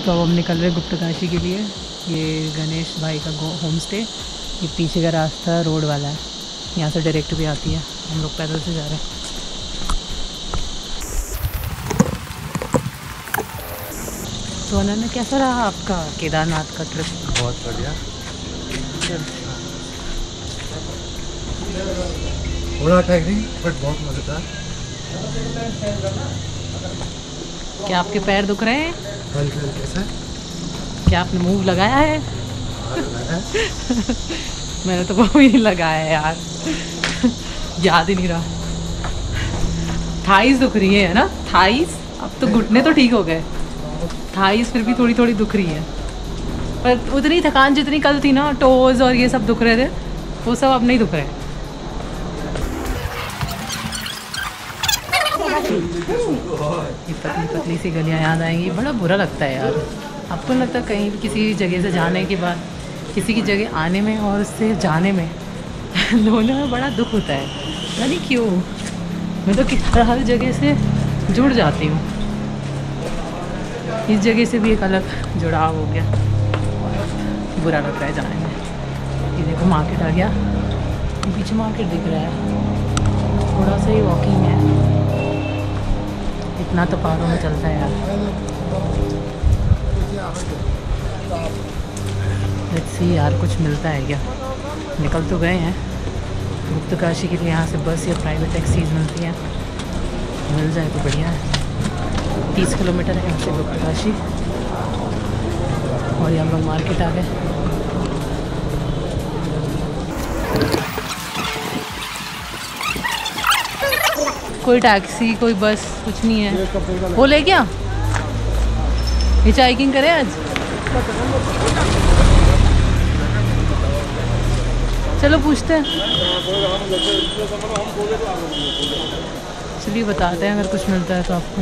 तो अब हम निकल रहे गुप्तकाशी के लिए। ये गणेश भाई का होम स्टे, ये पीछे का रास्ता रोड वाला है, यहाँ से डायरेक्ट भी आती है। हम लोग पैदल से जा रहे हैं। तो अनन्या, कैसा रहा आपका केदारनाथ का ट्रिप? बहुत बढ़िया, थोड़ा टायरिंग बट बहुत मज़ेदार। क्या आपके पैर दुख रहे हैं? हल्के हल्के से। क्या आपने मूव लगाया है? मैंने तो वो भी नहीं लगाया है यार, याद ही नहीं रहा। थाइस दुख रही है ना? थाइस अब तो घुटने तो ठीक हो गए, थाइस फिर भी थोड़ी थोड़ी दुख रही है, पर उतनी थकान जितनी कल थी ना, टोज और ये सब दुख रहे थे, वो सब अब नहीं दुख रहे। ये पतली पतली सी गलियाँ याद आएंगी, बड़ा बुरा लगता है यार। आपको लगता है कहीं किसी जगह से जाने के बाद किसी की जगह आने में और उससे जाने में दोनों में बड़ा दुख होता है, पता नहीं क्यों। मैं तो हर जगह से जुड़ जाती हूँ, इस जगह से भी एक अलग जुड़ाव हो गया, बुरा लग रहा है जाने में। ये देखो मार्केट आ गया, पीछे मार्केट दिख रहा है, थोड़ा सा ही वॉकिंग है, इतना तो पहाड़ों में चलता है यार। लेट्स सी यार, कुछ मिलता है क्या? निकल तो गए हैं गुप्तकाशी के लिए, यहाँ से बस या प्राइवेट टैक्सीज मिलती हैं, मिल जाए तो बढ़िया है। 30 किलोमीटर है यहाँ से गुप्तकाशी, और ये हम लोग मार्केट आ गए। कोई टैक्सी, कोई बस, कुछ नहीं है। वो ले क्या हिचाइकिंग करें आज? चलो पूछते हैं, चलिए बताते हैं अगर कुछ मिलता है तो आपको।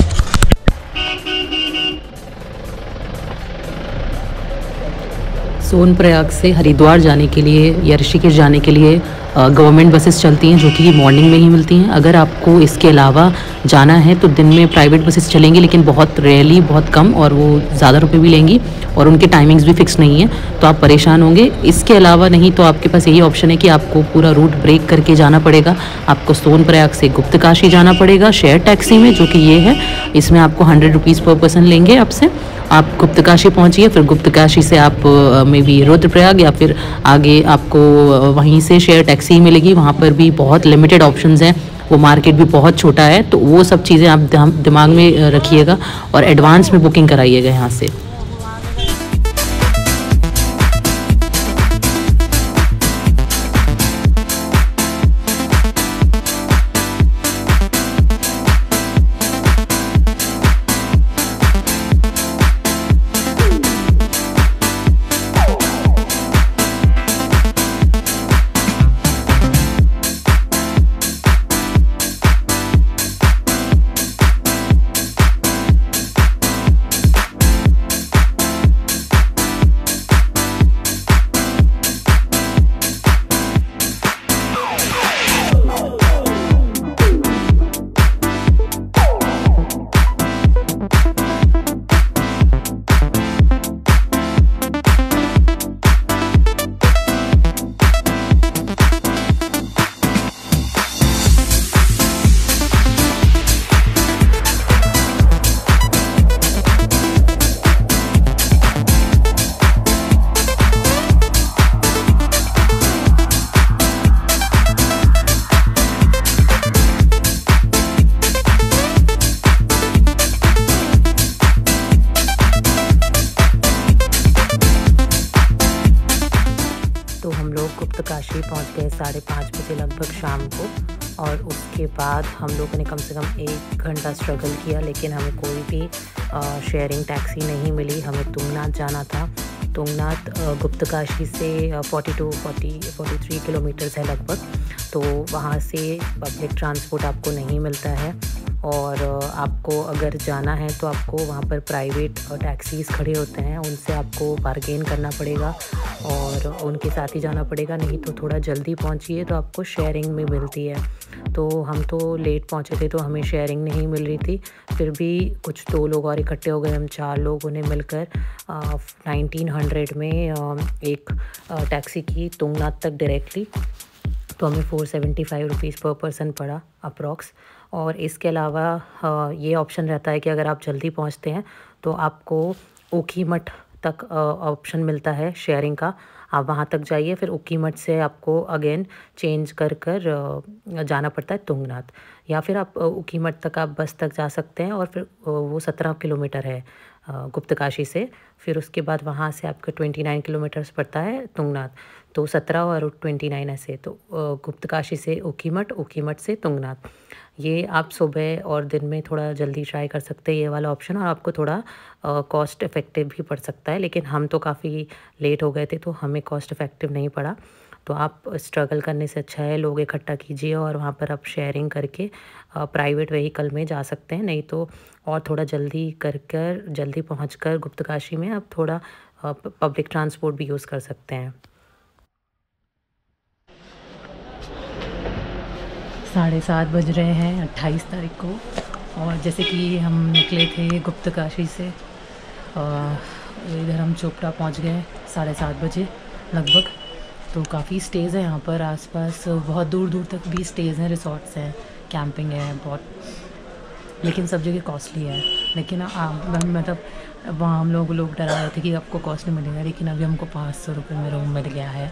सोनप्रयाग से हरिद्वार जाने के लिए या ऋषिकेश जाने के लिए गवर्नमेंट बसेस चलती हैं, जो कि मॉर्निंग में ही मिलती हैं। अगर आपको इसके अलावा जाना है तो दिन में प्राइवेट बसेस चलेंगी, लेकिन बहुत रेयरली, बहुत कम, और वो ज़्यादा रुपए भी लेंगी, और उनके टाइमिंग्स भी फिक्स नहीं है, तो आप परेशान होंगे। इसके अलावा नहीं तो आपके पास यही ऑप्शन है कि आपको पूरा रूट ब्रेक करके जाना पड़ेगा। आपको सोनप्रयाग से गुप्तकाशी जाना पड़ेगा शेयर टैक्सी में, जो कि ये है, इसमें आपको 100 रुपीज़ पर पर्सन लेंगे आपसे। आप गुप्तकाशी पहुंचिए, फिर गुप्तकाशी से आप मे बी रुद्रप्रयाग, या फिर आगे आपको वहीं से शेयर टैक्सी मिलेगी। वहाँ पर भी बहुत लिमिटेड ऑप्शंस हैं, वो मार्केट भी बहुत छोटा है, तो वो सब चीज़ें आप दिमाग में रखिएगा और एडवांस में बुकिंग कराइएगा यहाँ से। गुप्तकाशी पहुंच गए 5:30 बजे लगभग शाम को, और उसके बाद हम लोगों ने कम से कम 1 घंटा स्ट्रगल किया, लेकिन हमें कोई भी शेयरिंग टैक्सी नहीं मिली। हमें तुंगनाथ जाना था। तुंगनाथ गुप्तकाशी से 43 किलोमीटर्स है लगभग, तो वहाँ से पब्लिक ट्रांसपोर्ट आपको नहीं मिलता है, और आपको अगर जाना है तो आपको वहाँ पर प्राइवेट टैक्सीज़ खड़े होते हैं, उनसे आपको बार्गेन करना पड़ेगा और उनके साथ ही जाना पड़ेगा, नहीं तो थोड़ा जल्दी पहुँचिए तो आपको शेयरिंग में मिलती है। तो हम तो लेट पहुँचे थे तो हमें शेयरिंग नहीं मिल रही थी, फिर भी कुछ 2 लोग और इकट्ठे हो गए, हम 4 लोग, उन्हें मिलकर 1900 में एक टैक्सी की तुंगनाथ तक डायरेक्टली, तो हमें 475 रुपीज़ पर पर्सन पड़ा अप्रॉक्स। और इसके अलावा ये ऑप्शन रहता है कि अगर आप जल्दी पहुंचते हैं तो आपको ऊखीमठ तक ऑप्शन मिलता है शेयरिंग का, आप वहां तक जाइए, फिर ऊखीमठ से आपको अगेन चेंज कर जाना पड़ता है तुंगनाथ, या फिर आप ऊखीमठ तक आप बस तक जा सकते हैं और फिर वो 17 किलोमीटर है गुप्तकाशी से, फिर उसके बाद वहाँ से आपका 29 किलोमीटर्स पड़ता है तुंगनाथ, तो 17 और 29 ऐसे, तो गुप्तकाशी से ऊखीमठ, ऊखीमठ से तुंगनाथ, ये आप सुबह और दिन में थोड़ा जल्दी ट्राई कर सकते हैं ये वाला ऑप्शन, और आपको थोड़ा कॉस्ट इफ़ेक्टिव भी पड़ सकता है, लेकिन हम तो काफ़ी लेट हो गए थे तो हमें कॉस्ट इफ़ेक्टिव नहीं पड़ा। तो आप स्ट्रगल करने से अच्छा है लोग इकट्ठा कीजिए और वहाँ पर आप शेयरिंग करके प्राइवेट व्हीकल में जा सकते हैं, नहीं तो और थोड़ा जल्दी जल्दी पहुँचकर गुप्तकाशी में आप थोड़ा पब्लिक ट्रांसपोर्ट भी यूज़ कर सकते हैं। 7:30 बज रहे हैं 28 तारीख को, और जैसे कि हम निकले थे गुप्तकाशी से, इधर हम चोपड़ा पहुंच गए 7:30 बजे लगभग। तो काफ़ी स्टेज़ हैं यहाँ पर आसपास, बहुत दूर दूर तक भी स्टेज़ हैं, रिसोर्ट्स हैं, कैंपिंग है बहुत, लेकिन सब जगह कॉस्टली है। लेकिन मतलब वहाँ हम लोग डरा रहे थे कि आपको कॉस्ट नहीं मिलेगा, लेकिन अभी हमको 500 रुपये में रूम मिल गया है।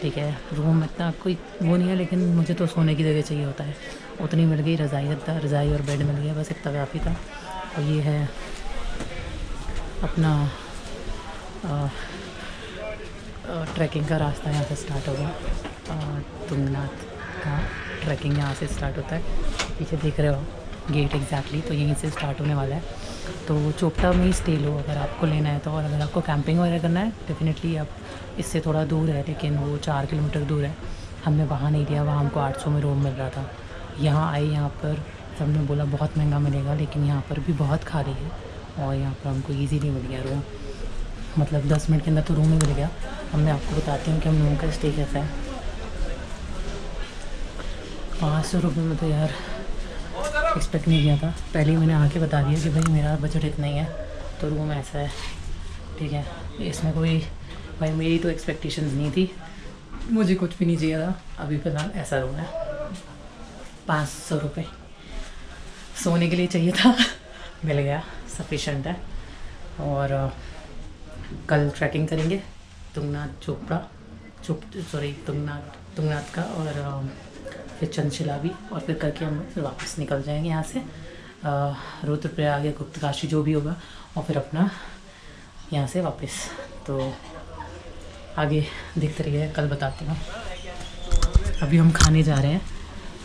ठीक है, रूम इतना कोई वो नहीं है, लेकिन मुझे तो सोने की जगह चाहिए होता है, उतनी मिल गई। रज़ाई और बेड मिल गया, बस इतना काफ़ी था। और ये है अपना ट्रैकिंग का रास्ता, यहाँ से स्टार्ट होगा तुंगनाथ का ट्रैकिंग यहाँ से स्टार्ट होता है, पीछे देख रहे हो गेट एग्जैक्टली, तो यहीं से स्टार्ट होने वाला है। तो चोपटा में ही स्टे लो अगर आपको लेना है तो, और अगर आपको कैंपिंग वगैरह करना है डेफिनेटली आप, इससे थोड़ा दूर है लेकिन वो 4 किलोमीटर दूर है, हमने वहाँ नहीं लिया, वहाँ हमको 800 में रूम मिल रहा था। यहाँ आए, यहाँ पर सबने बोला बहुत महंगा मिलेगा, लेकिन यहाँ पर भी बहुत खाली है और यहाँ पर हमको ईजीली मिल गया रूम, मतलब 10 मिनट के अंदर तो रूम ही मिल गया। अब मैं आपको बताती हूँ कि हम लोगों का स्टे कैसा है। 500 रुपये में तो यार एक्सपेक्ट नहीं किया था, पहले ही मैंने आके बता दिया कि भाई मेरा बजट इतना ही है, तो रूम ऐसा है। ठीक है, इसमें कोई भाई मेरी तो एक्सपेक्टेशंस नहीं थी, मुझे कुछ भी नहीं चाहिए था। अभी फ़िलहाल ऐसा रूम है, 500 रुपये सोने के लिए चाहिए था, मिल गया, सफिशेंट है। और कल ट्रैकिंग करेंगे तुंगनाथ तुंगनाथ का, और फिर चंदशिला भी, और फिर करके हम फिर वापस निकल जाएंगे यहाँ से रुद्रप्रयाग या गुप्तकाशी जो भी होगा, और फिर अपना यहाँ से वापस। तो आगे देखते रहिए, कल बताते हैं। अभी हम खाने जा रहे हैं,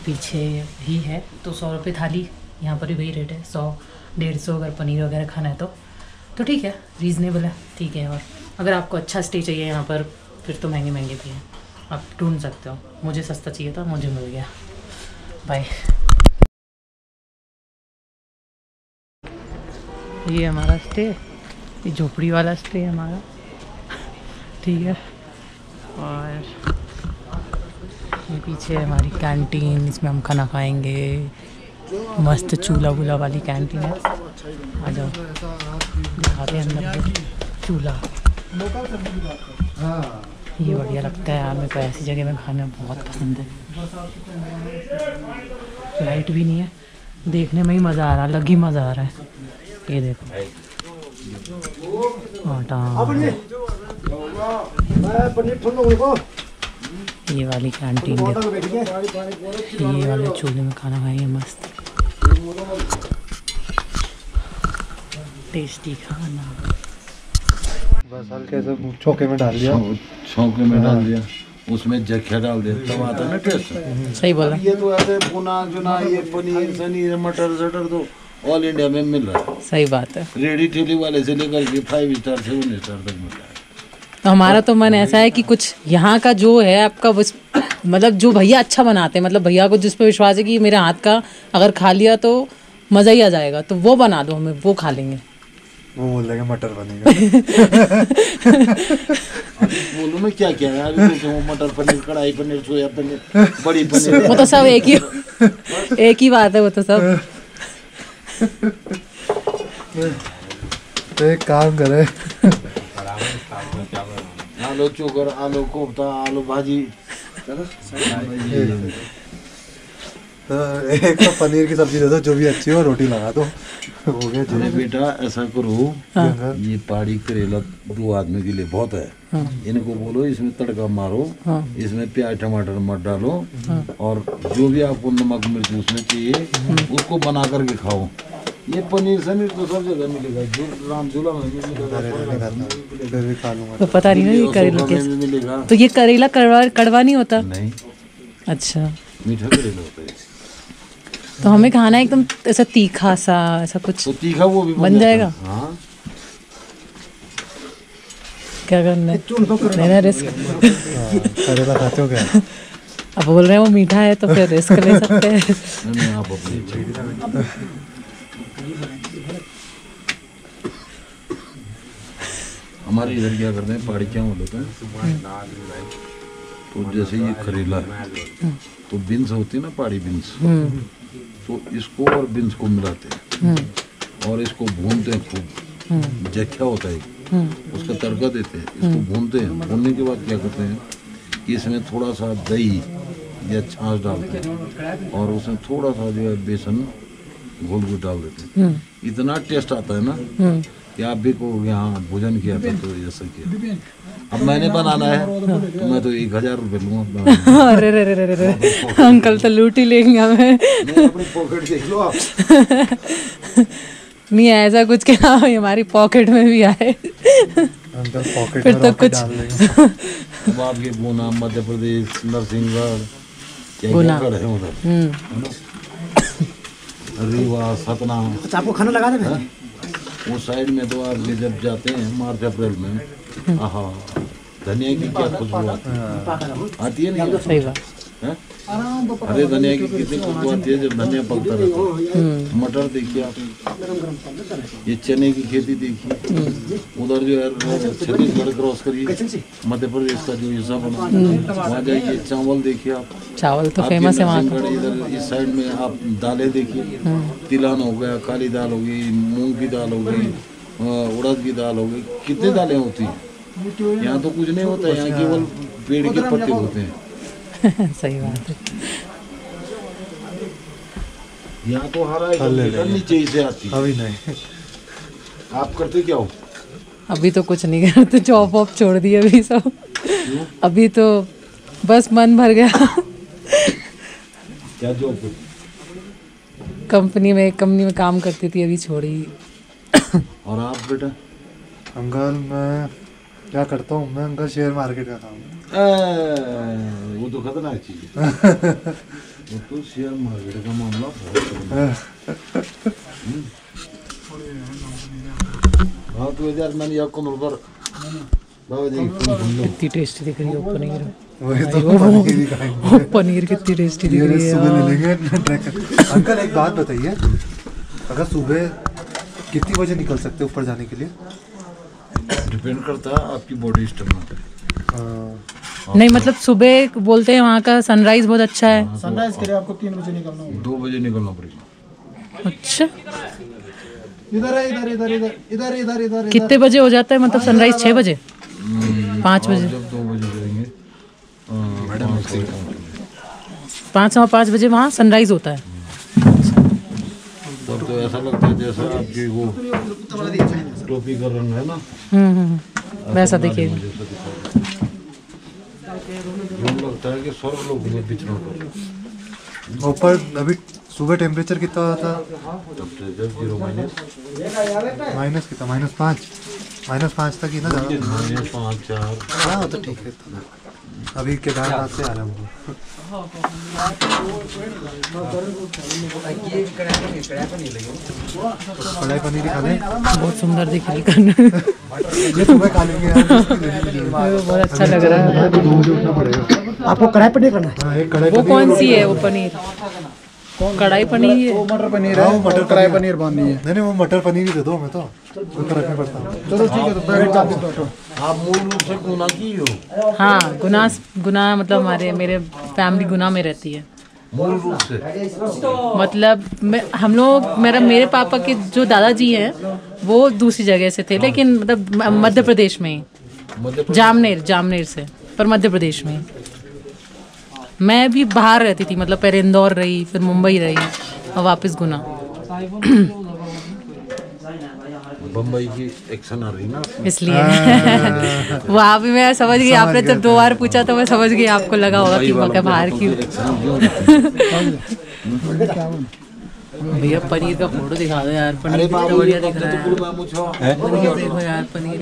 पीछे ही है, तो 100 रुपये थाली, यहाँ पर भी वही रेट है, 100-150 अगर पनीर वगैरह खाना है तो ठीक है, रीज़नेबल है, ठीक है। और अगर आपको अच्छा स्टे चाहिए यहाँ पर, फिर तो महंगे महंगे भी हैं, आप ढूंढ सकते हो। मुझे सस्ता चाहिए था, मुझे मिल गया। बाय। ये हमारा स्टे, ये झोपड़ी वाला स्टे है हमारा, ठीक है। और ये पीछे है हमारी कैंटीन, इसमें हम खाना खाएंगे, मस्त चूल्हा वूल्हा वाली कैंटीन है। आ जाओ दिखाते हैं अंदर चूल्हा, ये बढ़िया लगता है यार, मेरे को ऐसी जगह में खाना बहुत पसंद है। लाइट भी नहीं है, देखने में ही मज़ा आ रहा, अलग ही मज़ा आ रहा है। ये देखो आटा, ये वाली कैंटीन देखो, ये वाले चूल्हे में खाना खाएंगे मस्त टेस्टी खाना। बस हल्के से छोके में डाल दिया, छोके में डाल दिया, उसमें जख्या डाल दिया, तब आता ना टेस्ट। सही बोला। ये तो ऐसे पुना जुना, ये पनीर सनीर मटर सटर तो ऑल इंडिया में मिल रहा है। सही बात है, रेडी ठेली वाले से लेकर के 5 स्टार 7 स्टार तक मिल रहा है। तो हमारा तो मन ऐसा है कि कुछ यहाँ का जो है आपका मतलब जो भैया अच्छा बनाते हैं, मतलब भैया को जिस पे विश्वास है कि मेरे हाथ का अगर खा लिया तो मज़ा ही आ जाएगा। तो वो बना दो हमें, वो खा लेंगे। वो बोल रहे मटर बनेगा। बोलो मैं क्या क्या है अभी तो मटर पनीर, कढ़ाई पनीर, सोया पनीर, बड़ी पनीर, वो तो सब एक ही बात है, वो तो सब। तो एक काम करे, आलू चोकर, आलू कोफ्ता, आलू भाजी। तो एक तो पनीर की सब्जी दे दो जो भी अच्छी हो, रोटी लगा दो, हो गया। अरे बेटा ऐसा करो, हाँ। ये पहाड़ी करेला 2 आदमी के लिए बहुत है। हाँ। इनको बोलो इसमें तड़का मारो, हाँ। इसमें प्याज टमाटर मत डालो, और जो भी आपको नमक मिर्च उसमें चाहिए उसको बना करके खाओ। ये पनीर सनीर तो सब जगह मिलेगा, राम झूला में मिलेगा, फिर भी खा लूंगा। तो पता नहीं ना ये करेला कैसे मिलेगा। तो ये करेला कड़वा नहीं होता? नहीं, अच्छा, मीठा करेला होता है। तो हमें खाना है एकदम ऐसा तीखा सा, ऐसा कुछ तो तीखा वो भी बन जाएगा। हाँ, क्या करना है? लेना रिस्क। करेला खाते हो क्या? अब बोल रहे हैं वो मीठा है तो फिर रिस्क ले सकते हैं। नहीं आप अपनी हमारे इधर क्या करते हैं, पहाड़ी क्या बोलते हैं, तो जैसे ये करेला है तो बीन्स होती है ना, पहाड़ी बीन्स, तो इसको और बीन्स को मिलाते हैं और इसको भूनते हैं खूब, जख्या होता है, उसका तड़का देते हैं, इसको भूनते हैं। भूनने के बाद क्या करते हैं कि इसमें थोड़ा सा दही या छाछ डालते हैं और उसमें थोड़ा सा जो है बेसन घोल के डाल देते हैं। इतना टेस्ट आता है ना कि आप भी कहोगे हाँ भोजन किया था तो ऐसा किया। अब मैंने बनाना है तो मैं तो 1000 रुपये लूँगा। अरे रे रे रे रे, अंकल तो लूट ही लेंगे हमें। अपनी पॉकेट देख लो आप। नहीं ऐसा कुछ क्या हमारी पॉकेट में भी आए, अंदर पॉकेट फिर में तो कुछ। डाल देंगे। अब आपके पूना, मध्य प्रदेश, नरसिंहगढ़, गुना। क्या है उधर, रीवा, सतना। अच्छा आपको खाना लगा देना? वो साइड में तो आप जब जाते हैं मार्च अप्रैल में, आहा धनिया की क्या खुशबू आती है नहीं? सही बात। हैं? अरे धनिया की कितनी खुशबू आती है जब धनिया पकता रहता है। मटर देखिए आप, ये चने की खेती देखिए, उधर जो है छत्तीसगढ़ क्रॉस करिए, मध्य प्रदेश का जो हिस्सा बना वहाँ जाइए, चावल देखिए आप, चावल तो आपके फेमस है वहाँ का। नरसिंहगढ़ इधर इस साइड में आप दालें देखिए, तिलहन हो गया, काली दाल हो गई, मूंग की दाल हो गई, उड़द की दाल हो गई, कितनी दालें होती हैं। यहाँ तो कुछ नहीं होता है, यहाँ केवल पेड़ के पत्ते होते हैं। सही बात है। यहाँ तो हरा नीचे ही से आती है। अभी नहीं। आप करते क्या हो? अभी तो कुछ नहीं करते, जॉब वॉब छोड़ दी अभी सब। अभी तो बस मन भर गया। क्या जॉब करते? कंपनी में काम करती थी, अभी छोड़ी। और आप बेटा? अंकल मैं क्या करता हूँ, मैं अंकल शेयर मार्केट का काम। वो तो खतरनाक चीज है। वो तो शेयर मार्केट का मामला बहुत खतरनाक। हाँ तो इधर मैंने आपको नंबर बाबा जी कितनी टेस्टी दिख रही है वो पनीर। वही तो पनीर ही खाएंगे। वो पनीर कितनी टेस्टी दिख रही है सुबह यार। ले लेंगे। अंकल एक बात बताइए, अगर सुबह कितनी बजे निकल सकते हैं ऊपर जाने के लिए? डिपेंड करता है आपकी बॉडी स्टेमिना पे। नहीं मतलब सुबह बोलते हैं वहाँ का सनराइज बहुत अच्छा है। सनराइज के लिए आपको 3 बजे निकलना होगा। 2 बजे निकलना पड़ेगा। अच्छा, इधर है, इधर इधर इधर इधर इधर इधर। कितने बजे हो जाता है मतलब सनराइज? 6 बजे 5 बजे? जब 2 बजे जाएंगे 5 बजे वहाँ सनराइज होता है। तब तो ऐसा लगता है जैसा आपकी वो टोपी का रंग है ना, वैसा देखिएगा। यूँ लगता है कि स्वर्ग लोग में विचरण कर रहे हैं। ऊपर अभी सुबह टेम्परेचर कितना होता था? टेम्परेचर 0 माइनस कितना? -5 तक ही ना ज़्यादा। -5 4। हाँ तो ठीक है। अभी केदारनाथ से आ रहा हूँ। कढ़ाई पनीर खा लें। बहुत सुंदर दिख रही है। ये सुबह खा लेंगे यार। बहुत अच्छा लग रहा है। 2 बजे उठना पड़ेगा। आपको कढ़ाई पनीर करना है? हाँ एक कढ़ाई वो पनीर कौन सी है वो पनीर? कढ़ाई पनीर है। वो मटर पनीर हाँ, है, वो मटर कढ़ाई पनीर पनीर बांधनी है। नहीं वो मटर पनीर ही दे दो हमें तो ऊपर रखना पड़ता है। चलो ठीक है, तो पैकेट डाल देता हूँ। आप मूल रूप से गुना की हो, हाँ, गुना मतलब मेरे फैमिली गुना में रहती है। मूल रूप से मतलब हम लोग मेरे पापा के जो दादाजी हैं वो दूसरी जगह से थे, लेकिन मतलब मध्य प्रदेश में ही, जामनेर से, पर मध्य प्रदेश में। मैं भी बाहर रहती थी, मतलब पहले इंदौर रही, फिर मुंबई रही और वापस गुना। बम्बई की एक्शन आ रही ना, इसलिए वहाँ भी मैं समझ गई। आपने जब 2 बार पूछा तो मैं समझ गई, आपको लगा होगा कि मैं बाहर की हूँ। भैया पनीर का फोटो दिखा दो यार, पनीर कितना बढ़िया दिख रहा है। पनीर देखो यार, पनीर।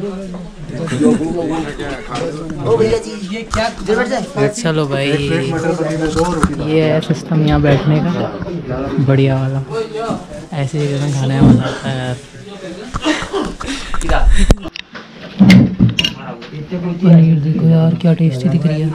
चलो भाई, मटर पनीर में 2 रोटी ये है सिस्टम यहाँ बैठने का, बढ़िया वाला। ऐसे जगह में खाने में मजा आता है यार। पनीर देखो यार क्या टेस्टी दिख रही है।